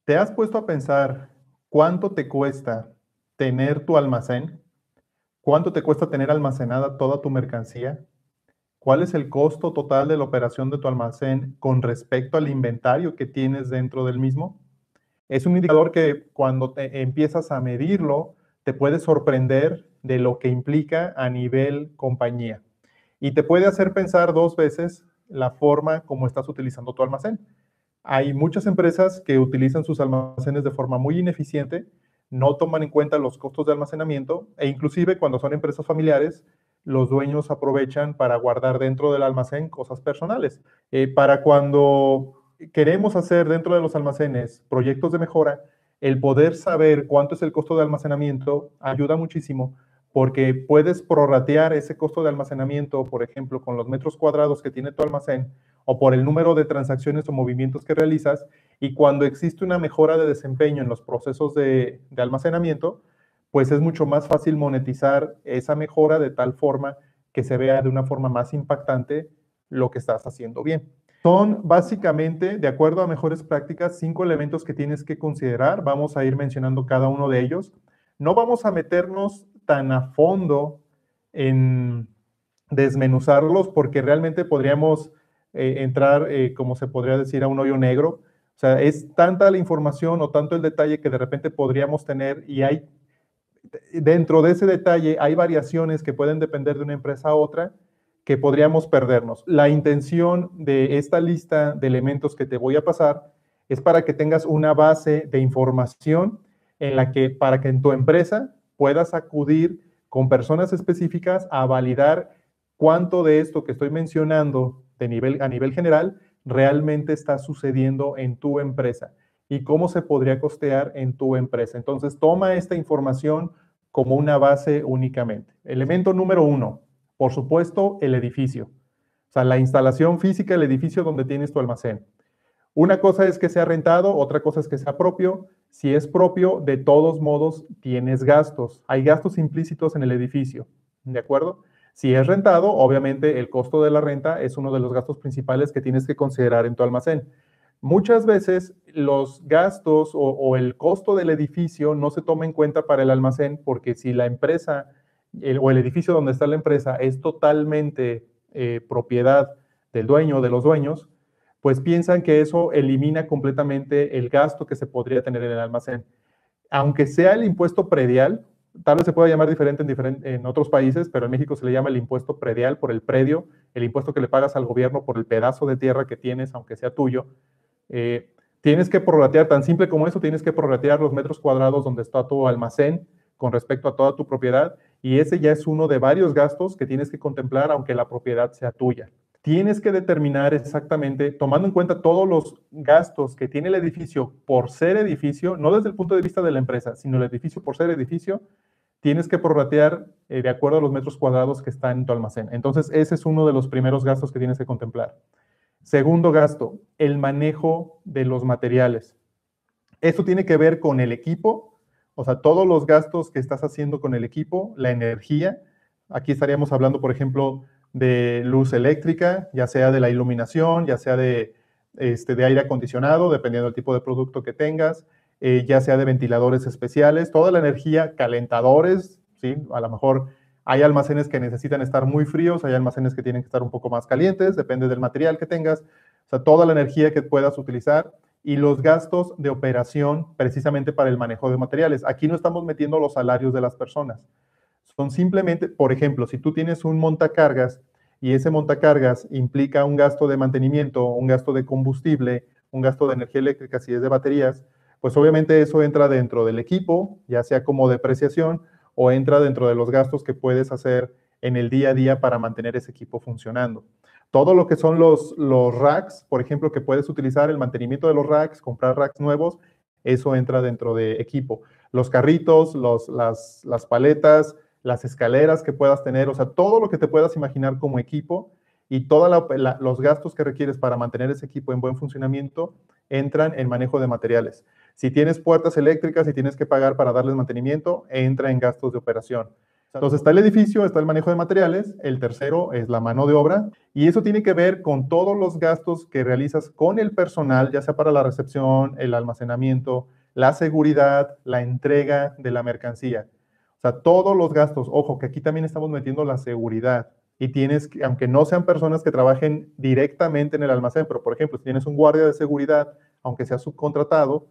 ¿Te has puesto a pensar cuánto te cuesta tener tu almacén? ¿Cuánto te cuesta tener almacenada toda tu mercancía? ¿Cuál es el costo total de la operación de tu almacén con respecto al inventario que tienes dentro del mismo? Es un indicador que cuando te empiezas a medirlo, te puede sorprender de lo que implica a nivel compañía. Y te puede hacer pensar dos veces la forma como estás utilizando tu almacén. Hay muchas empresas que utilizan sus almacenes de forma muy ineficiente, no toman en cuenta los costos de almacenamiento e inclusive cuando son empresas familiares, los dueños aprovechan para guardar dentro del almacén cosas personales. Para cuando queremos hacer dentro de los almacenes proyectos de mejora, el poder saber cuánto es el costo de almacenamiento ayuda muchísimo porque puedes prorratear ese costo de almacenamiento, por ejemplo, con los metros cuadrados que tiene tu almacén o por el número de transacciones o movimientos que realizas, y cuando existe una mejora de desempeño en los procesos de almacenamiento, pues es mucho más fácil monetizar esa mejora de tal forma que se vea de una forma más impactante lo que estás haciendo bien. Son básicamente, de acuerdo a mejores prácticas, 5 elementos que tienes que considerar. Vamos a ir mencionando cada uno de ellos. No vamos a meternos tan a fondo en desmenuzarlos porque realmente podríamos entrar, como se podría decir, a un hoyo negro. O sea, es tanta la información o tanto el detalle que de repente podríamos tener y hay, dentro de ese detalle, hay variaciones que pueden depender de una empresa a otra que podríamos perdernos. La intención de esta lista de elementos que te voy a pasar es para que tengas una base de información en la que, para que en tu empresa puedas acudir con personas específicas a validar cuánto de esto que estoy mencionando a nivel general realmente está sucediendo en tu empresa y cómo se podría costear en tu empresa. Entonces, toma esta información como una base únicamente. Elemento número 1, por supuesto, el edificio. O sea, la instalación física del edificio donde tienes tu almacén. Una cosa es que sea rentado, otra cosa es que sea propio. Si es propio, de todos modos tienes gastos. Hay gastos implícitos en el edificio, ¿de acuerdo? Si es rentado, obviamente el costo de la renta es uno de los gastos principales que tienes que considerar en tu almacén. Muchas veces los gastos o el costo del edificio no se toma en cuenta para el almacén porque si la empresa o el edificio donde está la empresa es totalmente propiedad del dueño o de los dueños, pues piensan que eso elimina completamente el gasto que se podría tener en el almacén. Aunque sea el impuesto predial, tal vez se pueda llamar diferente en otros países, pero en México se le llama el impuesto predial por el predio, el impuesto que le pagas al gobierno por el pedazo de tierra que tienes, aunque sea tuyo. Tienes que prorratear, tan simple como eso, tienes que prorratear los metros cuadrados donde está tu almacén con respecto a toda tu propiedad, y ese ya es uno de varios gastos que tienes que contemplar aunque la propiedad sea tuya. Tienes que determinar exactamente, tomando en cuenta todos los gastos que tiene el edificio por ser edificio, no desde el punto de vista de la empresa, sino el edificio por ser edificio, tienes que prorratear de acuerdo a los metros cuadrados que están en tu almacén. Entonces, ese es uno de los primeros gastos que tienes que contemplar. Segundo gasto, el manejo de los materiales. Esto tiene que ver con el equipo, o sea, todos los gastos que estás haciendo con el equipo, la energía. Aquí estaríamos hablando, por ejemplo, de luz eléctrica, ya sea de la iluminación, ya sea de aire acondicionado, dependiendo del tipo de producto que tengas, ya sea de ventiladores especiales, toda la energía, calentadores, ¿sí? A lo mejor hay almacenes que necesitan estar muy fríos, hay almacenes que tienen que estar un poco más calientes, depende del material que tengas, o sea, toda la energía que puedas utilizar y los gastos de operación precisamente para el manejo de materiales. Aquí no estamos metiendo los salarios de las personas. Son simplemente, por ejemplo, si tú tienes un montacargas y ese montacargas implica un gasto de mantenimiento, un gasto de combustible, un gasto de energía eléctrica si es de baterías, pues obviamente eso entra dentro del equipo, ya sea como depreciación o entra dentro de los gastos que puedes hacer en el día a día para mantener ese equipo funcionando. Todo lo que son los racks, por ejemplo, que puedes utilizar, el mantenimiento de los racks, comprar racks nuevos, eso entra dentro de equipo. Los carritos, las paletas, las escaleras que puedas tener, o sea, todo lo que te puedas imaginar como equipo y todos los gastos que requieres para mantener ese equipo en buen funcionamiento entran en manejo de materiales. Si tienes puertas eléctricas y tienes que pagar para darles mantenimiento, entra en gastos de operación. Entonces está el edificio, está el manejo de materiales, el tercero es la mano de obra y eso tiene que ver con todos los gastos que realizas con el personal, ya sea para la recepción, el almacenamiento, la seguridad, la entrega de la mercancía. O sea, todos los gastos. Ojo, que aquí también estamos metiendo la seguridad y tienes que, aunque no sean personas que trabajen directamente en el almacén, pero por ejemplo, si tienes un guardia de seguridad, aunque sea subcontratado,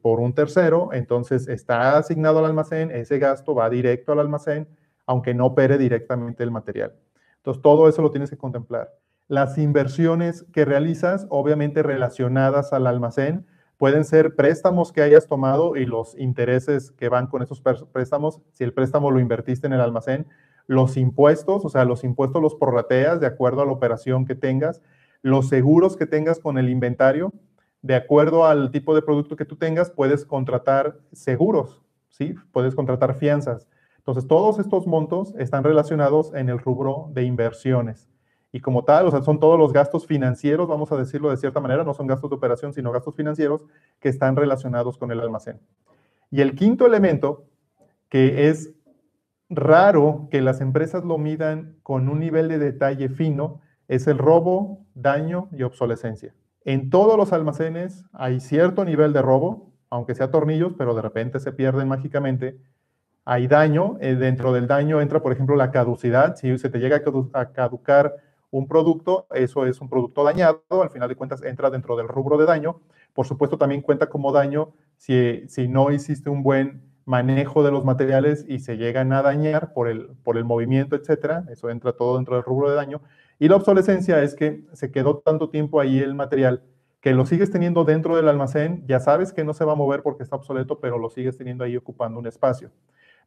por un tercero, entonces está asignado al almacén, ese gasto va directo al almacén, aunque no opere directamente el material. Entonces, todo eso lo tienes que contemplar. Las inversiones que realizas, obviamente relacionadas al almacén, pueden ser préstamos que hayas tomado y los intereses que van con esos préstamos, si el préstamo lo invertiste en el almacén, los impuestos, o sea, los impuestos los prorrateas de acuerdo a la operación que tengas, los seguros que tengas con el inventario, de acuerdo al tipo de producto que tú tengas, puedes contratar seguros, ¿sí? Puedes contratar fianzas. Entonces, todos estos montos están relacionados en el rubro de inversiones. Y como tal, o sea, son todos los gastos financieros, vamos a decirlo de cierta manera, no son gastos de operación, sino gastos financieros que están relacionados con el almacén. Y el quinto elemento, que es raro que las empresas lo midan con un nivel de detalle fino, es el robo, daño y obsolescencia. En todos los almacenes hay cierto nivel de robo, aunque sea tornillos, pero de repente se pierden mágicamente. Hay daño, dentro del daño entra, por ejemplo, la caducidad. Si se te llega a caducar un producto, eso es un producto dañado, al final de cuentas entra dentro del rubro de daño. Por supuesto, también cuenta como daño si no hiciste un buen manejo de los materiales y se llegan a dañar por el movimiento, etcétera. Eso entra todo dentro del rubro de daño. Y la obsolescencia es que se quedó tanto tiempo ahí el material que lo sigues teniendo dentro del almacén, ya sabes que no se va a mover porque está obsoleto, pero lo sigues teniendo ahí ocupando un espacio.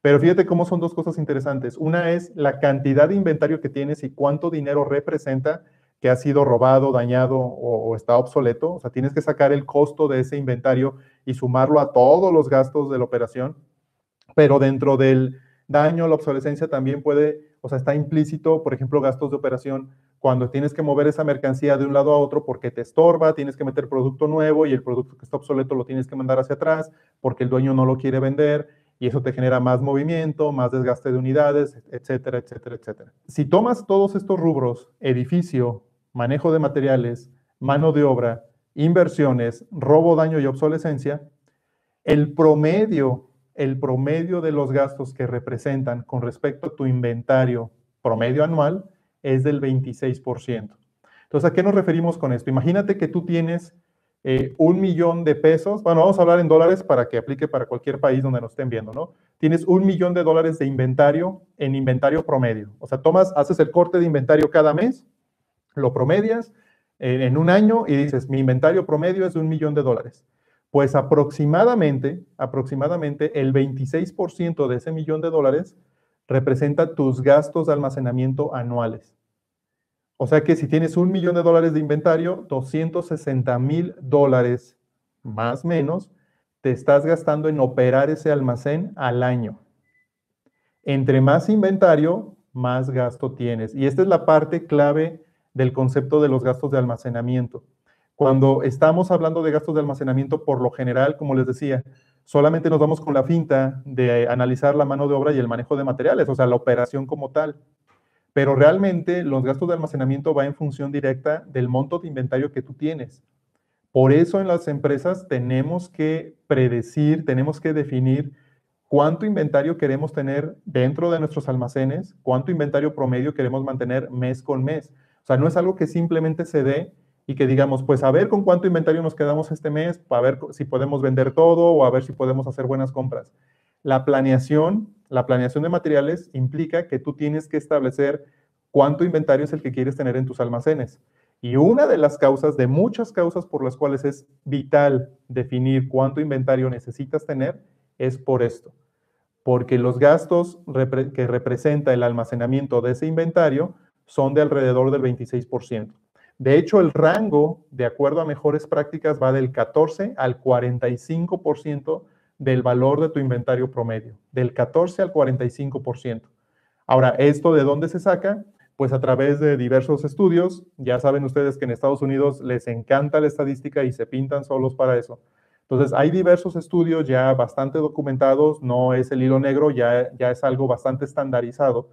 Pero fíjate cómo son dos cosas interesantes. Una es la cantidad de inventario que tienes y cuánto dinero representa que ha sido robado, dañado o está obsoleto. O sea, tienes que sacar el costo de ese inventario y sumarlo a todos los gastos de la operación. Pero dentro del daño, la obsolescencia también puede, o sea, está implícito, por ejemplo, gastos de operación cuando tienes que mover esa mercancía de un lado a otro porque te estorba, tienes que meter producto nuevo y el producto que está obsoleto lo tienes que mandar hacia atrás porque el dueño no lo quiere vender y eso te genera más movimiento, más desgaste de unidades, etcétera, etcétera, etcétera. Si tomas todos estos rubros, edificio, manejo de materiales, mano de obra, inversiones, robo, daño y obsolescencia, el promedio de los gastos que representan con respecto a tu inventario promedio anual es del 26%. Entonces, ¿a qué nos referimos con esto? Imagínate que tú tienes 1,000,000 de pesos, bueno, vamos a hablar en dólares para que aplique para cualquier país donde nos estén viendo, ¿no? Tienes 1,000,000 de dólares de inventario en inventario promedio. O sea, haces el corte de inventario cada mes, lo promedias en un año y dices, mi inventario promedio es de 1,000,000 de dólares. Pues aproximadamente el 26% de ese millón de dólares representa tus gastos de almacenamiento anuales. O sea que si tienes 1,000,000 de dólares de inventario, 260,000 dólares más o menos te estás gastando en operar ese almacén al año. Entre más inventario, más gasto tienes. Y esta es la parte clave del concepto de los gastos de almacenamiento. Cuando estamos hablando de gastos de almacenamiento, por lo general, como les decía, solamente nos vamos con la finta de analizar la mano de obra y el manejo de materiales, o sea, la operación como tal. Pero realmente los gastos de almacenamiento van en función directa del monto de inventario que tú tienes. Por eso en las empresas tenemos que predecir, tenemos que definir cuánto inventario queremos tener dentro de nuestros almacenes, cuánto inventario promedio queremos mantener mes con mes. O sea, no es algo que simplemente se dé y que digamos, pues a ver con cuánto inventario nos quedamos este mes, para ver si podemos vender todo o a ver si podemos hacer buenas compras. La planeación de materiales implica que tú tienes que establecer cuánto inventario es el que quieres tener en tus almacenes. Y una de las causas, de muchas causas por las cuales es vital definir cuánto inventario necesitas tener, es por esto. Porque los gastos que representa el almacenamiento de ese inventario son de alrededor del 26%. De hecho, el rango, de acuerdo a mejores prácticas, va del 14 al 45% del valor de tu inventario promedio. Del 14 al 45%. Ahora, ¿esto de dónde se saca? Pues a través de diversos estudios. Ya saben ustedes que en Estados Unidos les encanta la estadística y se pintan solos para eso. Entonces, hay diversos estudios ya bastante documentados, no es el hilo negro, ya es algo bastante estandarizado,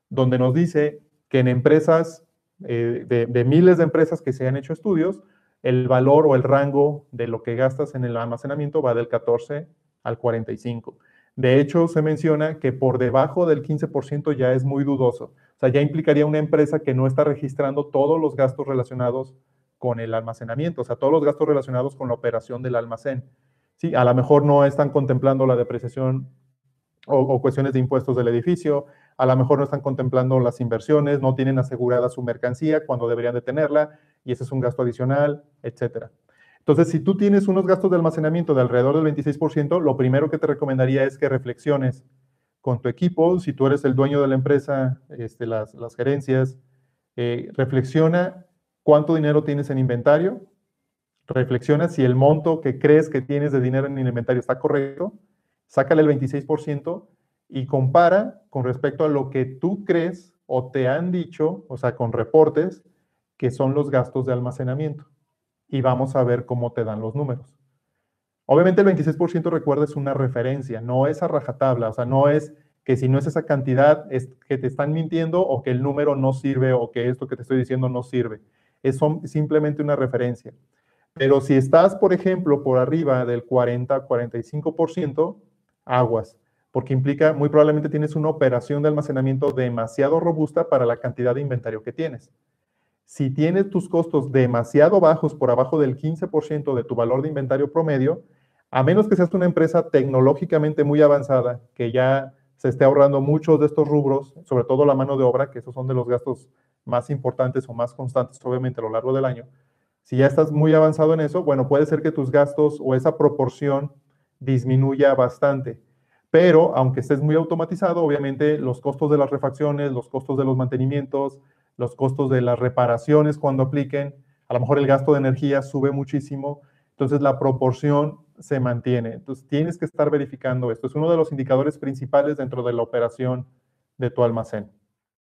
donde nos dice que en empresas, de miles de empresas que se han hecho estudios, el valor o el rango de lo que gastas en el almacenamiento va del 14 al 45. De hecho, se menciona que por debajo del 15% ya es muy dudoso. O sea, ya implicaría una empresa que no está registrando todos los gastos relacionados con el almacenamiento, o sea, todos los gastos relacionados con la operación del almacén. Sí, a lo mejor no están contemplando la depreciación o cuestiones de impuestos del edificio, a lo mejor no están contemplando las inversiones, no tienen asegurada su mercancía cuando deberían de tenerla, y ese es un gasto adicional, etcétera. Entonces, si tú tienes unos gastos de almacenamiento de alrededor del 26%, lo primero que te recomendaría es que reflexiones con tu equipo, si tú eres el dueño de la empresa, las gerencias, reflexiona cuánto dinero tienes en inventario, reflexiona si el monto que crees que tienes de dinero en el inventario está correcto, sácale el 26% y compara con respecto a lo que tú crees o te han dicho, o sea, con reportes, que son los gastos de almacenamiento. Y vamos a ver cómo te dan los números. Obviamente el 26%, recuerda, es una referencia, no es a rajatabla, o sea, no es que si no es esa cantidad es que te están mintiendo o que el número no sirve o que esto que te estoy diciendo no sirve. Es simplemente una referencia. Pero si estás, por ejemplo, por arriba del 40-45%, aguas, porque implica, muy probablemente tienes una operación de almacenamiento demasiado robusta para la cantidad de inventario que tienes. Si tienes tus costos demasiado bajos, por abajo del 15% de tu valor de inventario promedio, a menos que seas una empresa tecnológicamente muy avanzada, que ya se esté ahorrando muchos de estos rubros, sobre todo la mano de obra, que esos son de los gastos más importantes o más constantes, obviamente, a lo largo del año. Si ya estás muy avanzado en eso, bueno, puede ser que tus gastos o esa proporción disminuya bastante. Pero, aunque estés muy automatizado, obviamente los costos de las refacciones, los costos de los mantenimientos, los costos de las reparaciones cuando apliquen, a lo mejor el gasto de energía sube muchísimo, entonces la proporción se mantiene. Entonces tienes que estar verificando esto. Es uno de los indicadores principales dentro de la operación de tu almacén.